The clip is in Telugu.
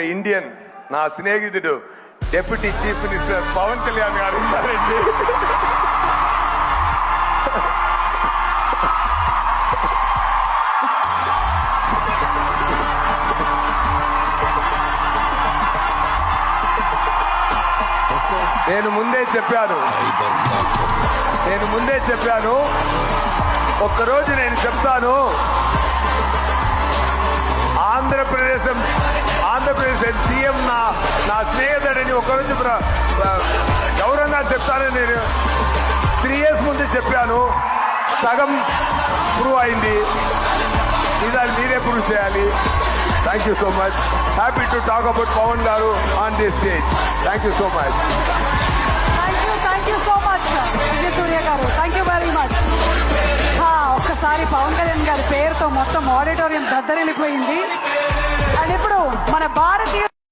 ఇండియన్ నా స్నేహితుడు deputy chief minister Pawan Kalyan గారు ఉన్నారండి. నేను ముందే చెప్పాను ఒక్కరోజు నేను చెప్తాను. ఆంధ్రప్రదేశ్ సీఎం నా స్నేహితుడని ఒకరోజు గౌరవంగా చెప్తానని నేను 3 years ముందు చెప్పాను. సగం ప్రూవ్ అయింది. ఇదాన్ని మీరే ప్రూవ్ చేయాలి. Thank you so much. Happy to talk about Pavan గారు on this stage. Thank you so much. Thank you so much Vijaya Surya గారు. Thank you very much. ఒక్కసారి పవన్ కళ్యాణ్ గారి పేరుతో మొత్తం ఆడిటోరియం దద్దరిల్లిపోయింది. అండ్ ఇప్పుడు మన భారతీయ